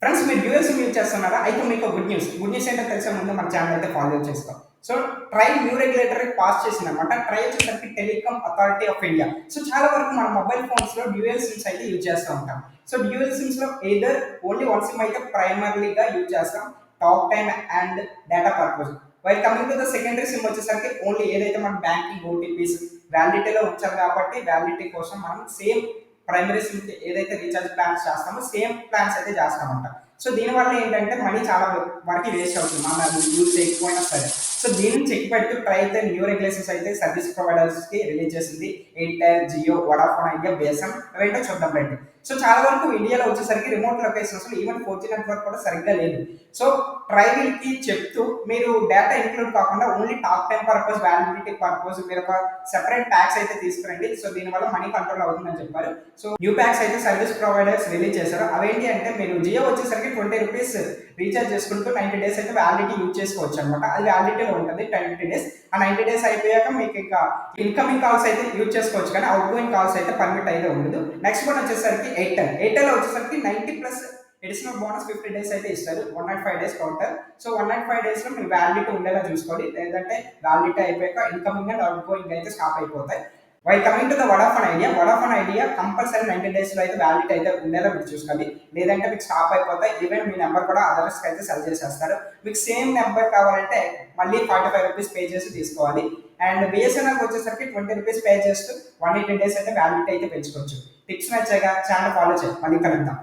Friends మీరు dual SIM use చేస్తున్నారా? అయితే మీకు గుడ్ న్యూస్. గుడ్ న్యూస్ ఏంటో తెలిసే ముందు మన ఛానల్ అయితే ఫాలో చేసుకో. So try new regulatory pass చేసిందనమాట. ట్రై వచ్చేసరికి telecom authority of India. So చాలా వరకు మన మొబైల్ ఫోన్స్‌లో డ్యూయల్ సిమ్స్ అయితే యూజ్ చేస్తూ ఉంటాం. సో డ్యూయల్ సిమ్స్‌లో ఎయిదర్ ఓన్లీ వన్ సిమ్ అయితే ప్రైమరీగా యూజ్ చేస్తాం. Talk time and data purpose. While coming to the secondary SIM వచ్చేసరికి ఓన్లీ ఏదైతే మన బ్యాంకింగ్ ఓటీపీస్ వ్యాలిడిటీలో ఉంచాం కాబట్టి వ్యాలిడిటీ కోసం మనం సేమ్ ప్రైమరీ సిమ్ ఏదైతే రీఛార్జ్ ప్లాన్స్ చేస్తామో సేమ్ ప్లాన్స్ అయితే చేస్తామంట. సో దీనివల్ల ఏంటంటే మనీ చాలా వరకు వేస్ట్ అవుతుంది మనం అది యూజ్ చేయకపోయినా సరే. సో దీన్ని చెక్ పెడుతూ ట్రై అయితే న్యూ రెగ్యులేషన్స్ అయితే సర్వీస్ ప్రొవైడర్స్కి రిలీజ్ చేసింది. ఎయిర్టెల్, జియో, వడాఫోన్ ఐడియా, బేసన్ అవేంటో చూద్దాం రండి. సో చాలా వరకు ఇండియాలో వచ్చేసరికి remote locations even 4G network కూడా సరిగ్గా లేదు. సో ట్రైవిల్కి చెప్తూ మీరు డేటా ఇంక్లూడ్ కాకుండా only talk time purpose, validity purpose మీరు ఒక సెపరేట్ ప్యాక్స్ అయితే తీసుకురండి. సో దీనివల్ల మనీ కంట్రోల్ అవుతుందని చెప్పారు. సో న్యూ ప్యాక్స్ అయితే సర్వీస్ ప్రొవైడర్స్ రిలీజ్ చేశారు. అవేంటి అంటే మీరు జియో వచ్చేసరికి 20 రూపీస్ రీఛార్జ్ చేసుకుంటూ 90 డేస్ అయితే వ్యాలిడిటీ యూజ్ చేసుకోవచ్చు అనమాట. అది వ్యాలిడిటీలో ఉంటుంది 20 డేస్. ఆ 90 డేస్ అయిపోయాక మీకు ఇంకా ఇన్కమింగ్ కాల్స్ అయితే యూజ్ చేసుకోవచ్చు, కానీ అవుట్ గోయింగ్ కాల్స్ అయితే పర్మిట్ అయితే ఉండదు. నెక్స్ట్ వన్ వచ్చేసరికి ఎయిర్టెల్ వచ్చేసరికి 90+ ఎడిషనల్ బోనస్ 50 డేస్ అయితే ఇస్తారు. 105 డేస్ కౌంటర్. సో 105 డేస్లో మీరు వ్యాలిడిటీ ఉండేలా చూసుకోండి, లేదంటే వ్యాలిడిటీ అయిపోయాక ఇన్కమింగ్ అండ్ అవుట్ గోయింగ్ అయితే స్టాప్ అయిపోతాయి. While coming to the Vodafone idea compulsory 90 డేస్లో అయితే వ్యాలిడిటీ అయితే ఉండేలా మీరు చూసుకోండి, లేదంటే మీకు స్టాప్ అయిపోతాయి. ఈవెన్ మీ నెంబర్ కూడా అదర్స్కి అయితే సెల్ చేసేస్తారు. మీకు సేమ్ నెంబర్ కావాలంటే మళ్ళీ 45 రూపీస్ పే చేసి తీసుకోవాలి. అండ్ బిఎస్ఎన్ఎల్కి వచ్చేసరికి 20 రూపీస్ పే చేస్తూ 180 డేస్ అయితే వ్యాలిడిటీ అయితే పెంచుకోవచ్చు. టిప్స్ నచ్చాక ఛానల్ ఫాలో చేయండి. మళ్ళీ కలుద్దాం.